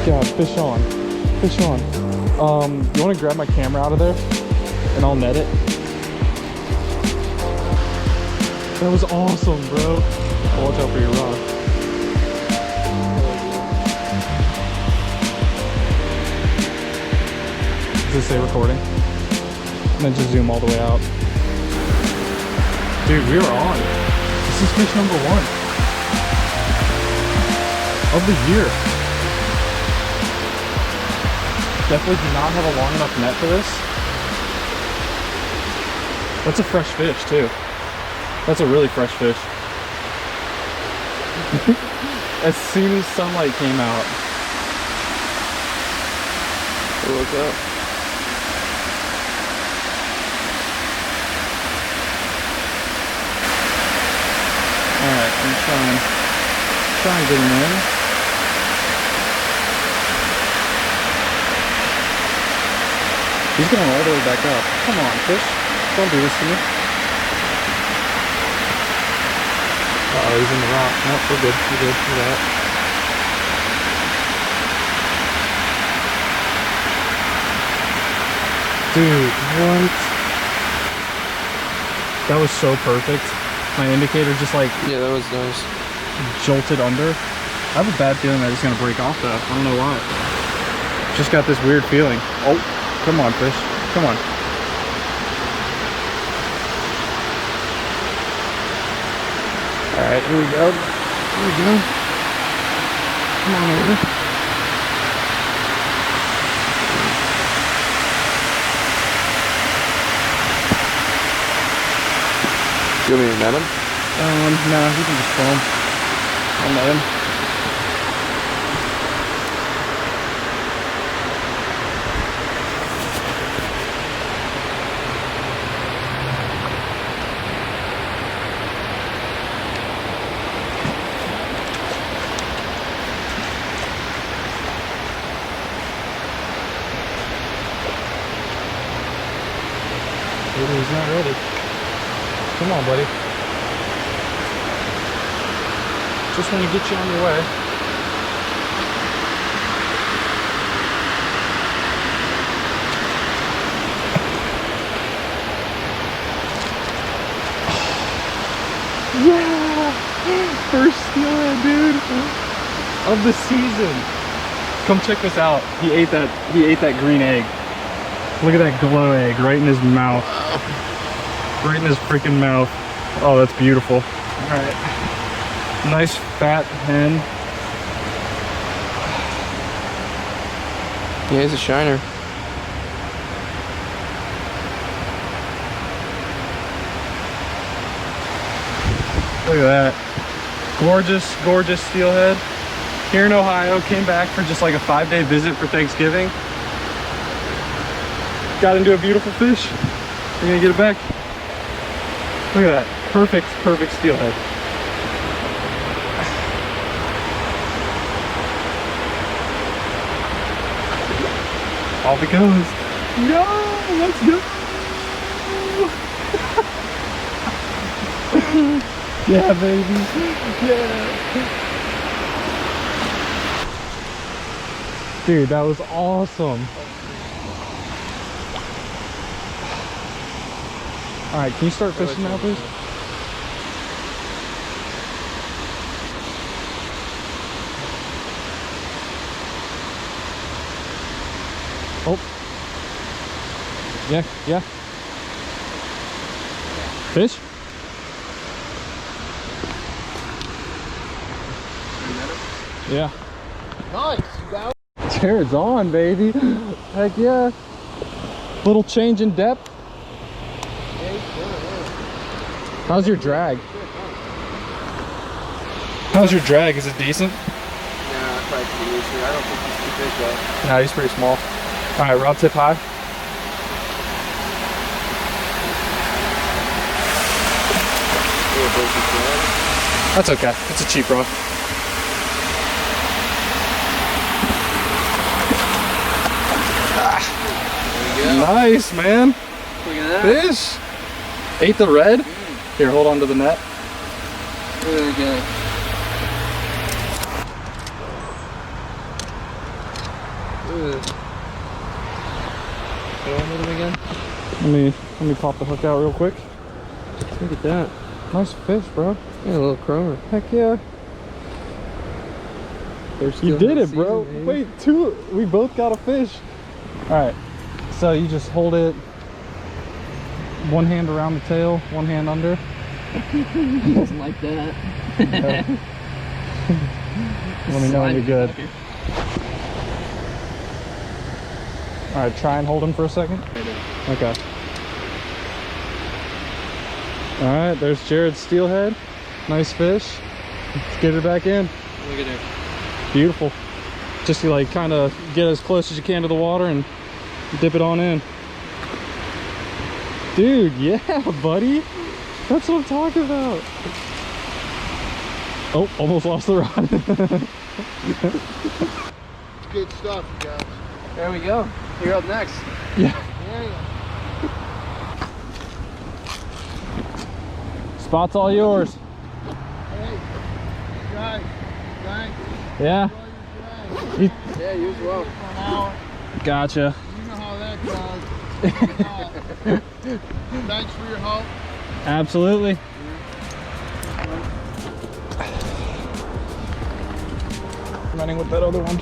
God, fish on. Fish on. You want to grab my camera out of there? And I'll net it. That was awesome, bro. Watch out for your rod. Does it say recording? And then just zoom all the way out. Dude, we are on. This is fish number 1 of the year. Definitely do not have a long enough net for this. That's a fresh fish too. That's a really fresh fish. As soon as sunlight came out. Look up. Alright, I'm try and get him in. He's going all the way back up. Come on, fish. Don't do this to me. Uh-oh, he's in the rock. Nope, we're good. We're good. We're that. Dude, what? That was so perfect. My indicator just like... Yeah, that was nice. Jolted under. I have a bad feeling that it's going to break off though. I don't know why. Just got this weird feeling. Oh, come on, fish. Come on. Alright, here we go. Here we go. Come on over. You want me to net him? No, he can just film. I'll net him. He's not ready. Come on, buddy. Just want to get you on your way. Yeah! First steelhead, dude, of the season. Come check this out. He ate that green egg. Look at that glow egg right in his mouth. Right in his freaking mouth. Oh, that's beautiful. All right. Nice fat hen. Yeah, he's a shiner. Look at that. Gorgeous, gorgeous steelhead. Here in Ohio, came back for just like a 5-day visit for Thanksgiving. Got into a beautiful fish. We're gonna get it back. Look at that. Perfect, perfect steelhead. Off it goes. No, let's go. Yeah, baby. Yeah. Dude, that was awesome. All right, can you start fishing now, please? Oh. Yeah, yeah. Fish? Yeah. Nice, guys. Jared's on, baby. Heck yeah. Little change in depth. How's your drag? How's your drag? Is it decent? Nah, probably too loose here. I don't think he's too big though. Nah, he's pretty small. Alright, rod tip high. That's okay. It's a cheap rod. Nice, man. Look at that. Fish. Ate the red. Here, hold on to the net. Really good. Go on with him again. Let me pop the hook out real quick. Look at that. Nice fish, bro. Yeah, a little chromer. Heck yeah. You did it, bro. Wait, we both got a fish. All right, so you just hold it one hand around the tail, one hand under. Doesn't like that. Let me know when you're good. All right, try and hold him for a second. Okay. All right, there's Jared's steelhead. Nice fish. Let's get her back in. Look at her. Beautiful. Just like kind of get as close as you can to the water and dip it on in. Dude, yeah, buddy. That's what I'm talking about. Oh, almost lost the rod. Good stuff, you guys. There we go. You're up next. Yeah. There you go. Spot's all yours. Hey, guys, thanks. Yeah. Enjoy your drive. Yeah, you as well. For an hour. Gotcha. You know how that goes. Thanks for your help. Absolutely. Running with that other one.